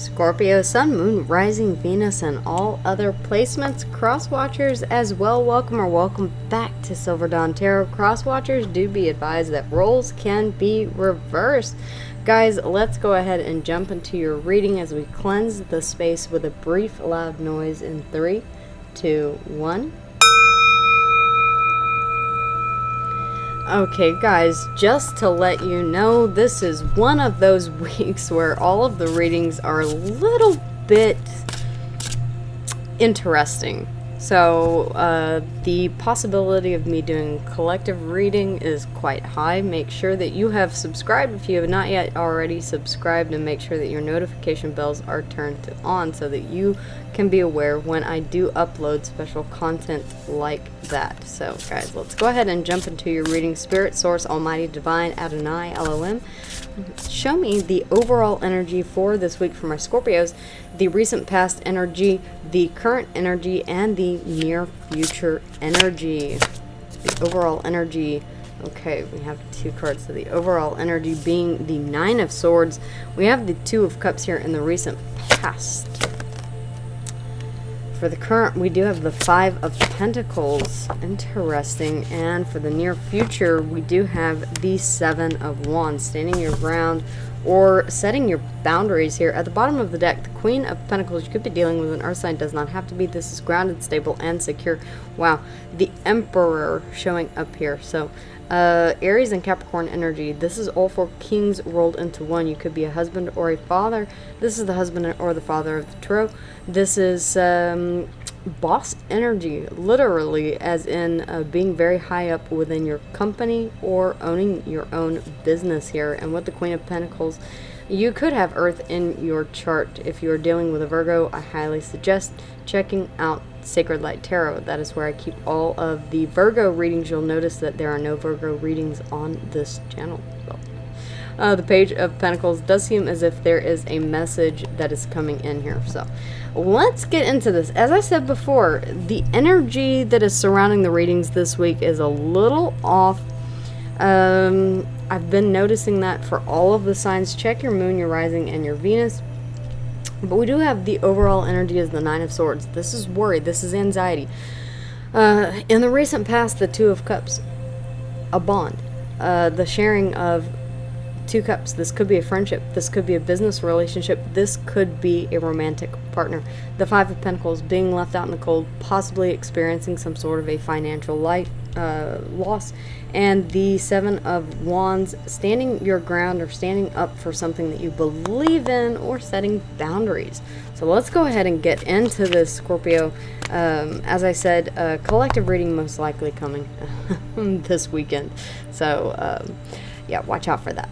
Scorpio, Sun, Moon, Rising, Venus, and all other placements. Cross watchers as well, welcome or welcome back to Silver Dawn Tarot. Cross watchers, do be advised that roles can be reversed. Guys, let's go ahead and jump into your reading as we cleanse the space with a brief loud noise in 3, 2, 1. Okay guys, just to let you know, this is one of those weeks where all of the readings are a little bit interesting. So the possibility of me doing collective reading is quite high. Make sure that you have subscribed if you have not yet already subscribed, and make sure that your notification bells are turned on so that you can be aware when I do upload special content like that. So guys, let's go ahead and jump into your reading. Spirit, Source, Almighty, Divine, Adonai, Elohim, show me the overall energy for this week for my Scorpios, the recent past energy, the current energy, and the near future energy. The overall energy. Okay, we have 2 cards. So the overall energy being the 9 of Swords. We have the 2 of Cups here in the recent past. For the current, we do have the 5 of Pentacles. Interesting. And for the near future, we do have the 7 of Wands. Standing your ground or setting your boundaries here. At the bottom of the deck, the Queen of Pentacles. You could be dealing with an earth sign. Does not have to be. This is grounded, stable, and secure. Wow. The Emperor showing up here. So Aries and Capricorn energy. This is all 4 kings rolled into one. You could be a husband or a father. This is the husband or the father of the tarot. This is boss energy, literally, as in being very high up within your company or owning your own business here. And with the Queen of Pentacles, you could have Earth in your chart. If you're dealing with a Virgo, I highly suggest checking out Sacred Light Tarot. That is where I keep all of the Virgo readings. You'll notice that there are no Virgo readings on this channel. The Page of Pentacles does seem as if there is a message that is coming in here. So let's get into this. As I said before, the energy that is surrounding the readings this week is a little off. I've been noticing that for all of the signs. Check your moon, your rising, and your Venus. But we do have the overall energy as the 9 of Swords. This is worry. This is anxiety. In the recent past, the 2 of Cups. A bond. The sharing of 2 cups. This could be a friendship. This could be a business relationship. This could be a romantic partner. The 5 of Pentacles, being left out in the cold, possibly experiencing some sort of a financial loss. And the 7 of Wands, standing your ground or standing up for something that you believe in or setting boundaries. So let's go ahead and get into this, Scorpio. As I said, collective reading most likely coming this weekend. So yeah, watch out for that.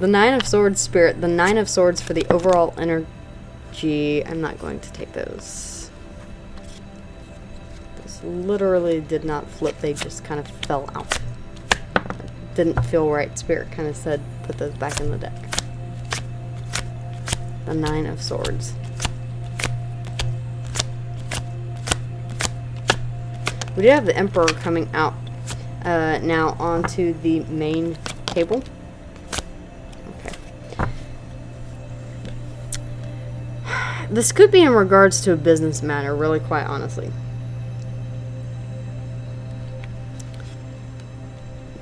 The 9 of Swords, Spirit, the 9 of Swords for the overall energy. I'm not going to take those. Those literally did not flip. They just kind of fell out. Didn't feel right. Spirit kind of said, put those back in the deck. The 9 of Swords. We do have the Emperor coming out now onto the main table. Okay. This could be in regards to a business matter, really, quite honestly.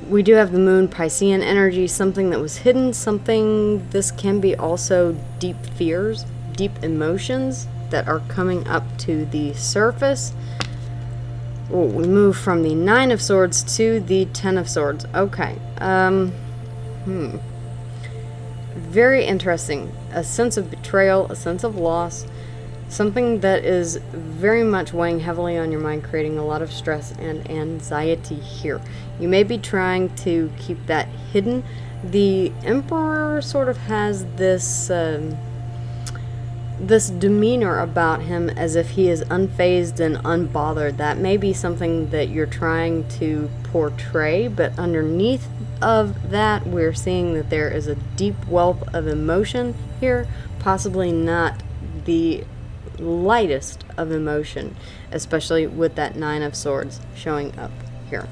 We do have the Moon, Piscean energy, something that was hidden, something. This can be also deep fears, deep emotions that are coming up to the surface. Oh, we move from the 9 of Swords to the 10 of Swords. Okay. Very interesting. A sense of betrayal, a sense of loss, something that is very much weighing heavily on your mind, creating a lot of stress and anxiety here. You may be trying to keep that hidden. The Emperor sort of has this this demeanor about him as if he is unfazed and unbothered. That may be something that you're trying to portray, but underneath of that, we're seeing that there is a deep wealth of emotion here, possibly not the lightest of emotion, especially with that 9 of Swords showing up here.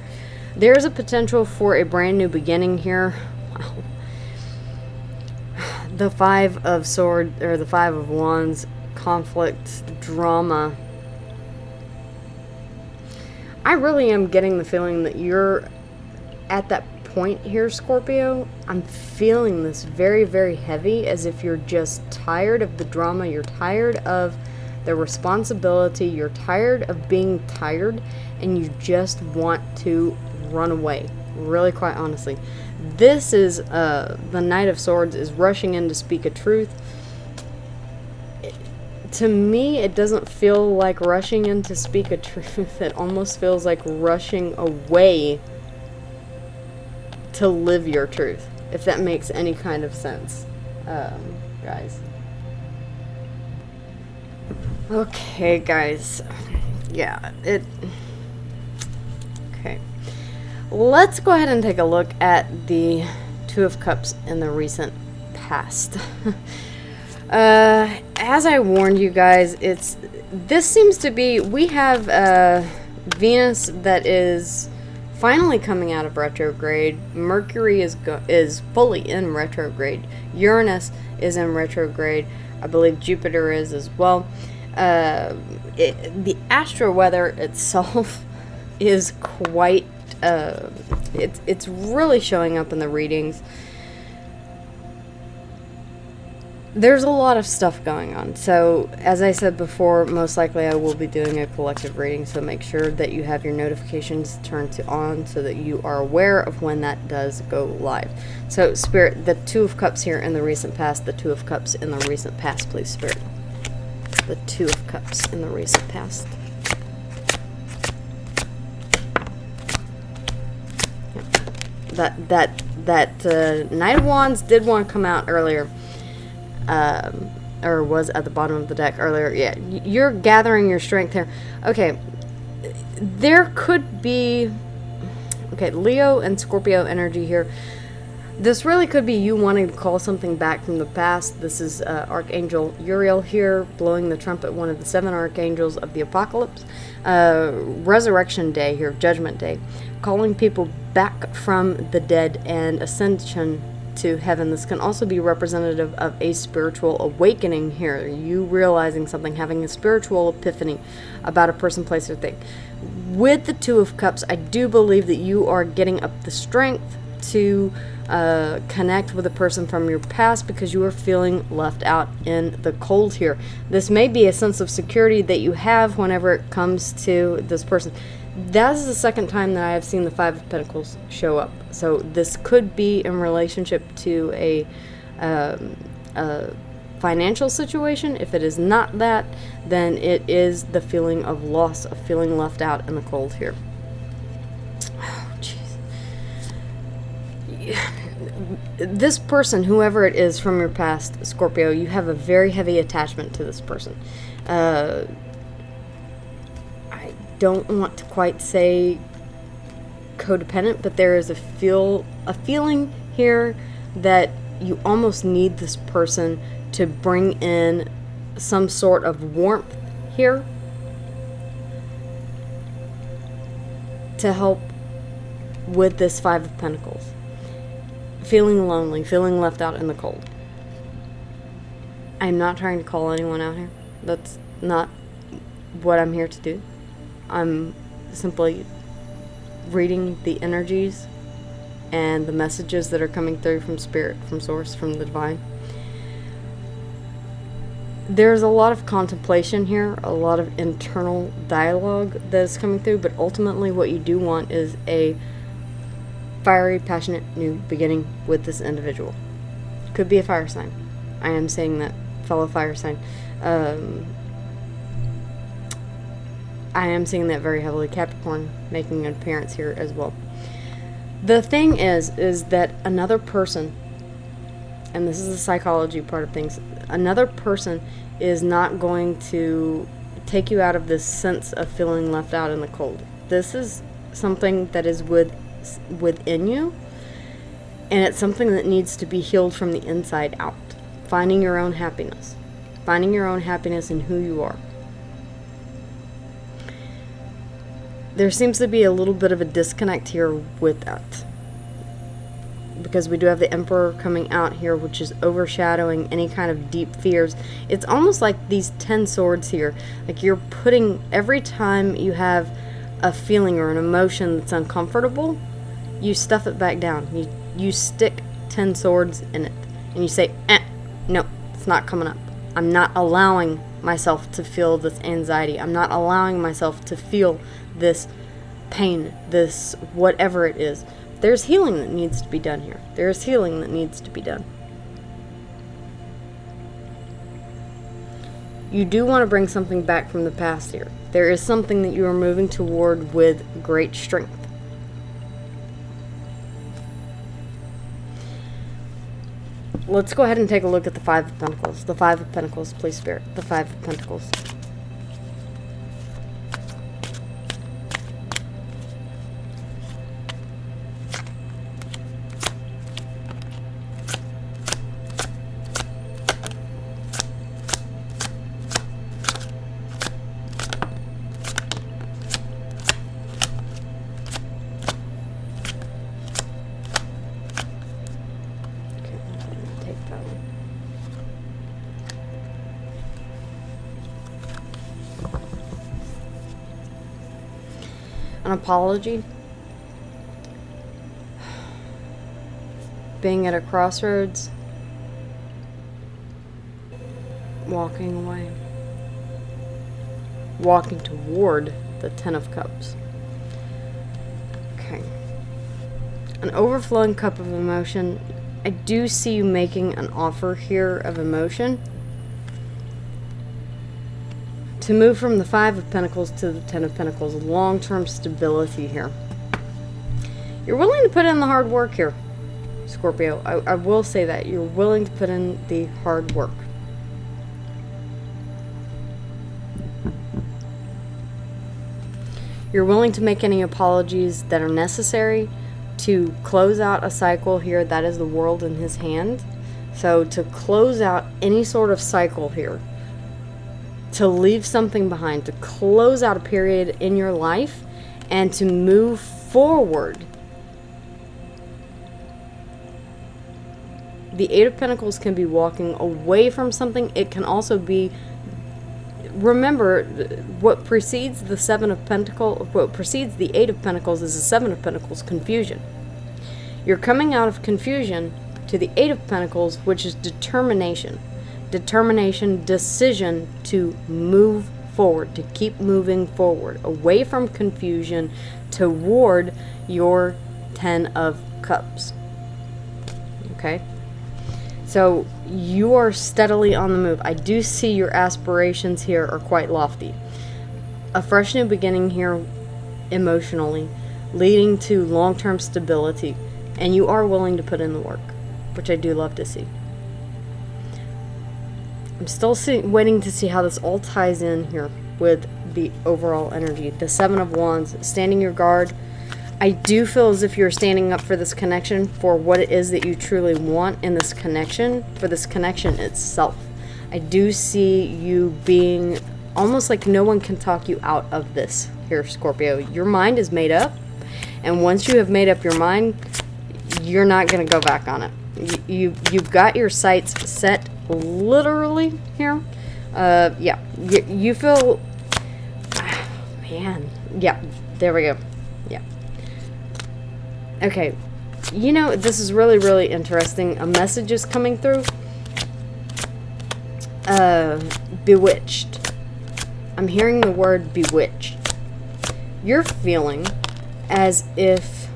There's a potential for a brand new beginning here. Wow. the Five of Swords, or the Five of Wands, conflict, drama. I really am getting the feeling that you're at that point here, Scorpio. I'm feeling this very, very heavy, as if you're just tired of the drama, you're tired of the responsibility, you're tired of being tired, and you just want to run away, really, quite honestly. This is the Knight of Swords is rushing in to speak a truth. To me, it doesn't feel like rushing in to speak a truth. It almost feels like rushing away to live your truth, if that makes any kind of sense, guys. Okay, guys. Yeah, okay. Let's go ahead and take a look at the Two of Cups in the recent past. As I warned you guys, this seems to be, we have Venus that is finally coming out of retrograde. Mercury is fully in retrograde. Uranus is in retrograde. I believe Jupiter is as well. The astro weather itself is quite it's really showing up in the readings. There's a lot of stuff going on. So, as I said before, most likely I will be doing a collective reading, so make sure that you have your notifications turned on so that you are aware of when that does go live. So, Spirit, the Two of Cups here in the recent past, the Two of Cups in the recent past, please, Spirit. The Two of Cups in the recent past. That Knight of Wands did want to come out earlier. Or was at the bottom of the deck earlier. Yeah, you're gathering your strength here. Okay, there could be, okay, Leo and Scorpio energy here. This really could be you wanting to call something back from the past. This is Archangel Uriel here, blowing the trumpet, one of the 7 archangels of the apocalypse. Resurrection day here, Judgment Day, calling people back from the dead and ascension to heaven. This can also be representative of a spiritual awakening here. You realizing something, having a spiritual epiphany about a person, place, or thing. With the Two of Cups, I do believe that you are getting up the strength to connect with a person from your past because you are feeling left out in the cold here. This may be a sense of security that you have whenever it comes to this person. That is the second time that I have seen the Five of Pentacles show up. So this could be in relationship to a financial situation. If it is not that, then it is the feeling of loss, of feeling left out in the cold here. Oh, jeez. This person, whoever it is from your past, Scorpio, you have a very heavy attachment to this person. Don't want to quite say codependent, but there is a feeling here that you almost need this person to bring in some sort of warmth here to help with this Five of Pentacles. Feeling lonely, feeling left out in the cold. I'm not trying to call anyone out here. That's not what I'm here to do. I'm simply reading the energies and the messages that are coming through from Spirit, from Source, from the Divine. There's a lot of contemplation here, a lot of internal dialogue that is coming through, but ultimately what you do want is a fiery, passionate new beginning with this individual. Could be a fire sign. I am saying that, fellow fire sign. I am seeing that very heavily. Capricorn making an appearance here as well. The thing is that another person, and this is the psychology part of things, another person is not going to take you out of this sense of feeling left out in the cold. This is something that is within you, and it's something that needs to be healed from the inside out. Finding your own happiness. Finding your own happiness in who you are. There seems to be a little bit of a disconnect here with that. because we do have the Emperor coming out here, which is overshadowing any kind of deep fears. It's almost like these 10 swords here. Like you're putting, every time you have a feeling or an emotion that's uncomfortable, you stuff it back down. You stick 10 swords in it. And you say, no, it's not coming up. I'm not allowing myself to feel this anxiety. I'm not allowing myself to feel this pain, this whatever it is. There's healing that needs to be done here. There's healing that needs to be done. You do want to bring something back from the past here. There is something that you are moving toward with great strength. Let's go ahead and take a look at the Five of Pentacles. The Five of Pentacles, please, Spirit. The Five of Pentacles. An apology, being at a crossroads, walking away, walking toward the Ten of Cups. Okay. An overflowing cup of emotion. I do see you making an offer here of emotion to move from the Five of Pentacles to the Ten of Pentacles. Long-term stability here. You're willing to put in the hard work here, Scorpio. I will say that. You're willing to put in the hard work. You're willing to make any apologies that are necessary to close out a cycle here. That is the World in his hand. So to close out any sort of cycle here, to leave something behind, to close out a period in your life, and to move forward. The Eight of Pentacles can be walking away from something. It can also be, remember, what precedes the Seven of Pentacles, what precedes the Eight of Pentacles is the Seven of Pentacles, confusion. You're coming out of confusion to the Eight of Pentacles, which is determination. Determination, decision to move forward, to keep moving forward, away from confusion, toward your Ten of Cups. Okay? So you are steadily on the move. I do see your aspirations here are quite lofty. A fresh new beginning here emotionally, leading to long-term stability, and you are willing to put in the work, which I do love to see. I'm still waiting to see how this all ties in here with the overall energy. The Seven of Wands, standing your guard. I do feel as if you're standing up for this connection, for what it is that you truly want in this connection, for this connection itself. I do see you being almost like no one can talk you out of this here, Scorpio. Your mind is made up, and once you have made up your mind, you're not going to go back on it. You've got your sights set literally here. Yeah, you feel, man, yeah, there we go. Yeah. Okay, you know, this is really, really interesting. A message is coming through. Bewitched. I'm hearing the word bewitched. You're feeling as if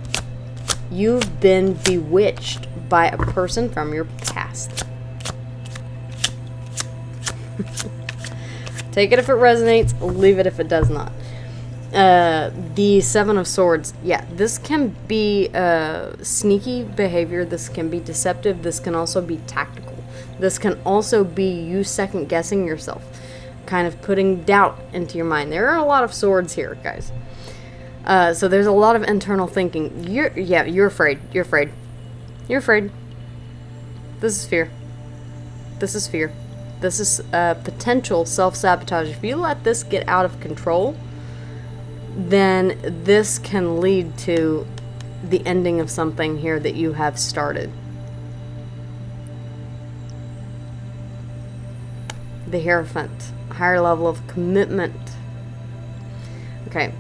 you've been bewitched by a person from your past. Take it if it resonates, leave it if it does not. The Seven of Swords. Yeah, this can be sneaky behavior. This can be deceptive. This can also be tactical. This can also be you second guessing yourself, kind of putting doubt into your mind. There are a lot of swords here, guys. So there's a lot of internal thinking. You're afraid. You're afraid. You're afraid. This is fear. This is fear. This is potential self-sabotage. If you let this get out of control, then this can lead to the ending of something here that you have started. The Hierophant, higher level of commitment. Okay,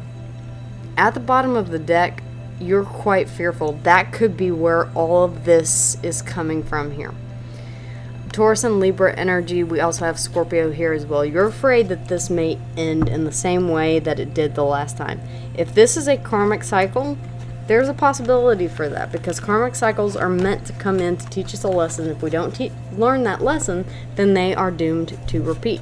at the bottom of the deck, you're quite fearful. That could be where all of this is coming from here. Taurus and Libra energy, we also have Scorpio here as well. You're afraid that this may end in the same way that it did the last time. If this is a karmic cycle, there's a possibility for that, because karmic cycles are meant to come in to teach us a lesson. If we don't learn that lesson, then they are doomed to repeat.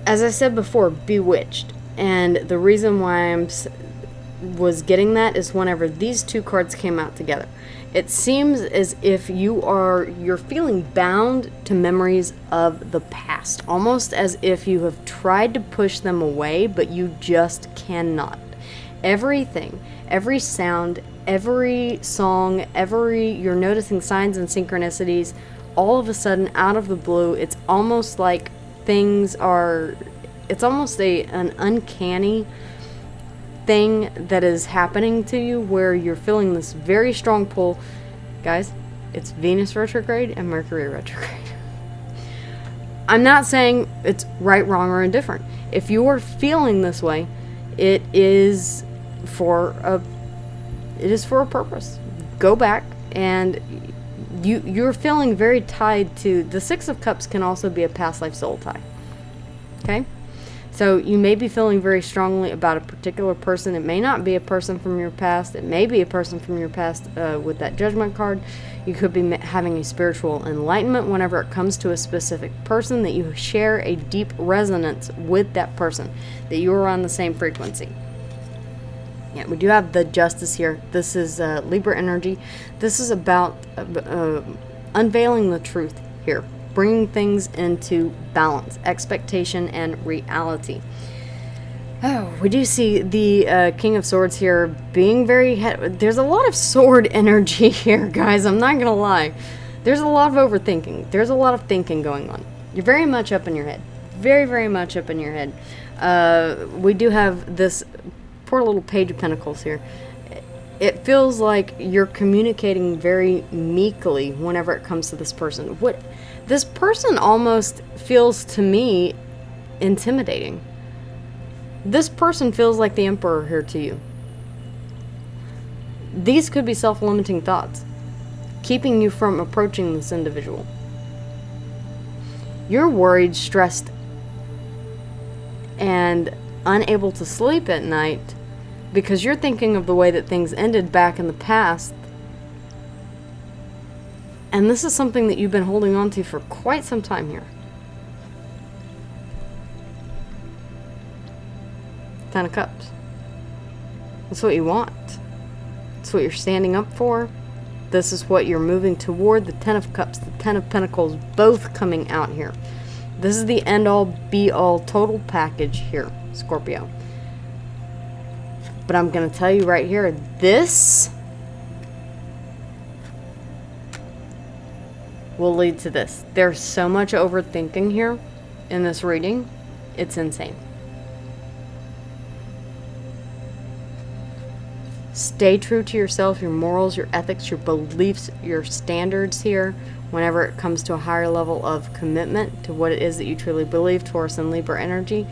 As I said before, bewitched. And the reason why I was getting that is whenever these two cards came out together. It seems as if you're feeling bound to memories of the past, almost as if you have tried to push them away, but you just cannot. Everything, every sound, every song, you're noticing signs and synchronicities, all of a sudden, out of the blue, it's almost like it's almost an uncanny thing that is happening to you, where you're feeling this very strong pull. Guys, it's Venus retrograde and Mercury retrograde. I'm not saying it's right, wrong, or indifferent. If you are feeling this way, it is for a purpose. Go back, and you're feeling very tied to the Six of Cups. Can also be a past life soul tie. Okay, so you may be feeling very strongly about a particular person. It may not be a person from your past. It may be a person from your past with that Judgment card. You could be having a spiritual enlightenment whenever it comes to a specific person, that you share a deep resonance with that person, that you are on the same frequency. Yeah, we do have the Justice here. This is Libra energy. This is about unveiling the truth here, bringing things into balance, expectation, and reality. Oh, we do see the King of Swords here being very... There's a lot of sword energy here, guys. I'm not going to lie. There's a lot of overthinking. There's a lot of thinking going on. You're very much up in your head. Very, very much up in your head. We do have this poor little Page of Pentacles here. It feels like you're communicating very meekly whenever it comes to this person. This person almost feels to me intimidating. This person feels like the Emperor here to you. These could be self-limiting thoughts, keeping you from approaching this individual. You're worried, stressed, and unable to sleep at night because you're thinking of the way that things ended back in the past. And this is something that you've been holding on to for quite some time here. Ten of Cups. That's what you want. That's what you're standing up for. This is what you're moving toward. The Ten of Cups, the Ten of Pentacles, both coming out here. This is the end-all, be-all, total package here, Scorpio. But I'm going to tell you right here, this will lead to this. There's so much overthinking here in this reading. It's insane. Stay true to yourself, your morals, your ethics, your beliefs, your standards here whenever it comes to a higher level of commitment to what it is that you truly believe, Taurus and Libra energy.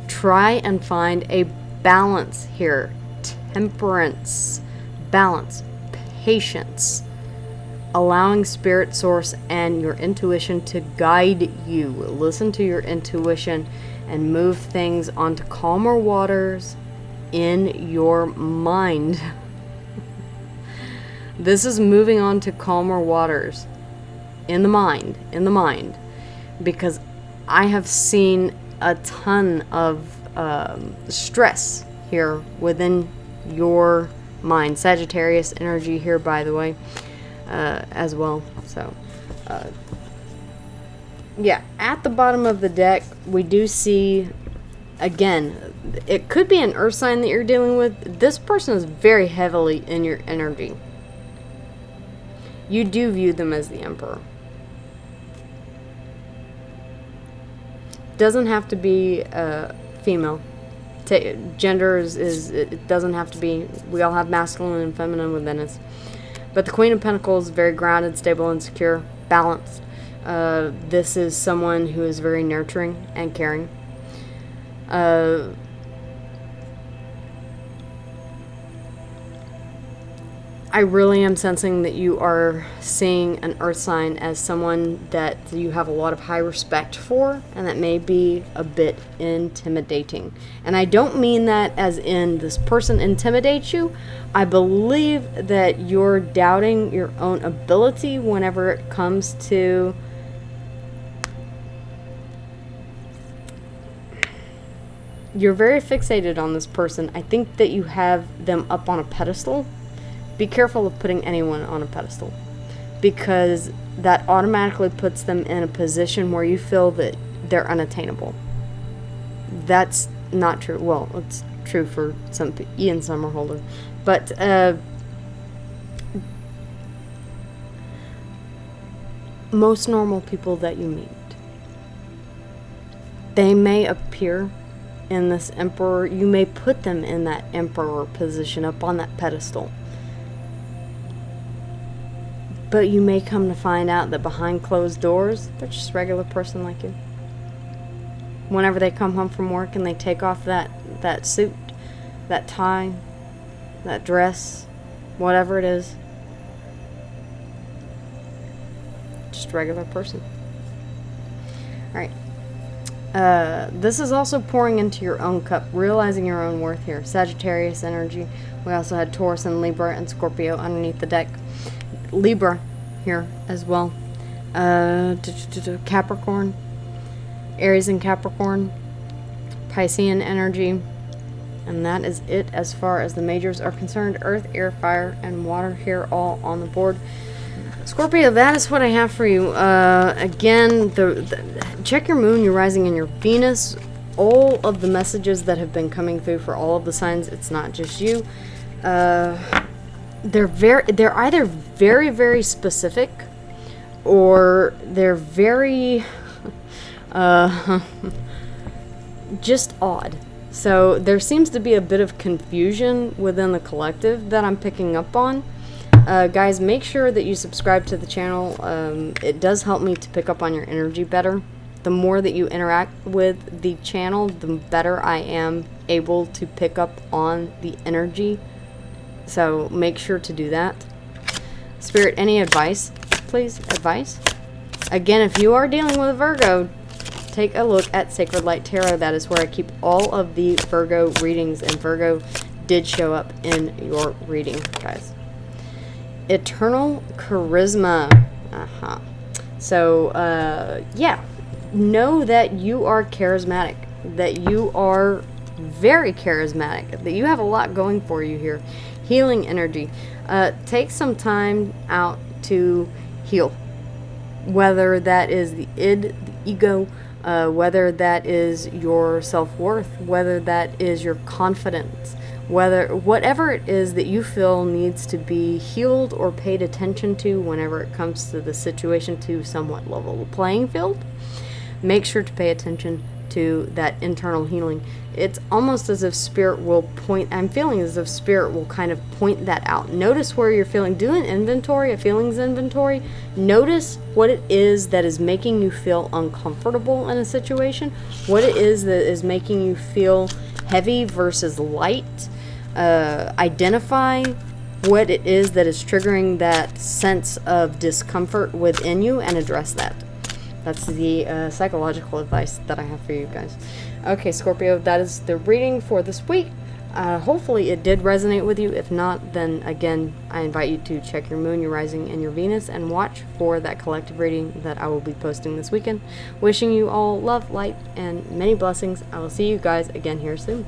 Try and find a balance here. Temperance, balance, patience, allowing spirit, source, and your intuition to guide you. Listen to your intuition and move things onto calmer waters in your mind. This is moving on to calmer waters in the mind, because I have seen a ton of stress here within your mind. Sagittarius energy here, by the way, as well. So yeah, at the bottom of the deck we do see, again, it could be an earth sign that you're dealing with. This person is very heavily in your energy. You do view them as the Emperor. Doesn't have to be female Gender is it doesn't have to be. We all have masculine and feminine within us. But the Queen of Pentacles is very grounded, stable, and secure, balanced. This is someone who is very nurturing and caring. I really am sensing that you are seeing an earth sign as someone that you have a lot of high respect for, and that may be a bit intimidating. And I don't mean that as in this person intimidates you. I believe that you're doubting your own ability whenever it comes to you're very fixated on this person. I think that you have them up on a pedestal. Be careful of putting anyone on a pedestal, because that automatically puts them in a position where you feel that they're unattainable. That's not true. Well, it's true for some Ian Somerhalder, but most normal people that you meet, they may appear in this emperor. You may put them in that emperor position up on that pedestal. But you may come to find out that behind closed doors, they're just a regular person like you. Whenever they come home from work and they take off that suit, that tie, that dress, whatever it is, just a regular person. Alright. This is also pouring into your own cup, realizing your own worth here. Sagittarius energy. We also had Taurus and Libra and Scorpio underneath the deck. Libra here as well. Capricorn, Aries and Capricorn, Piscean energy, and that is it as far as the majors are concerned. Earth, air, fire, and water here all on the board. Scorpio, that is what I have for you. Again, check your moon, your rising, and your Venus. All of the messages that have been coming through for all of the signs, it's not just you. They're either very, very specific, or they're very just odd. So there seems to be a bit of confusion within the collective that I'm picking up on. Guys, make sure that you subscribe to the channel. It does help me to pick up on your energy better. The more that you interact with the channel, the better I am able to pick up on the energy. So make sure to do that. Spirit, any advice, please? Advice? Again, if you are dealing with a Virgo, take a look at Sacred Light Tarot. That is where I keep all of the Virgo readings, and Virgo did show up in your reading, guys. Eternal charisma. So, yeah. Know that you are charismatic. That you are very charismatic. That you have a lot going for you here. Healing energy. Take some time out to heal. Whether that is the id, the ego, whether that is your self-worth, whether that is your confidence, whatever it is that you feel needs to be healed or paid attention to whenever it comes to the situation, to somewhat level the playing field, make sure to pay attention to that internal healing. It's almost as if Spirit will point, I'm feeling as if Spirit will kind of point that out. Notice where you're feeling, do an inventory, a feelings inventory. Notice what it is that is making you feel uncomfortable in a situation, what it is that is making you feel heavy versus light. Identify what it is that is triggering that sense of discomfort within you and address that. That's the psychological advice that I have for you guys. Okay, Scorpio, that is the reading for this week. Hopefully it did resonate with you. If not, then again, I invite you to check your moon, your rising, and your Venus, and watch for that collective reading that I will be posting this weekend. Wishing you all love, light, and many blessings. I will see you guys again here soon.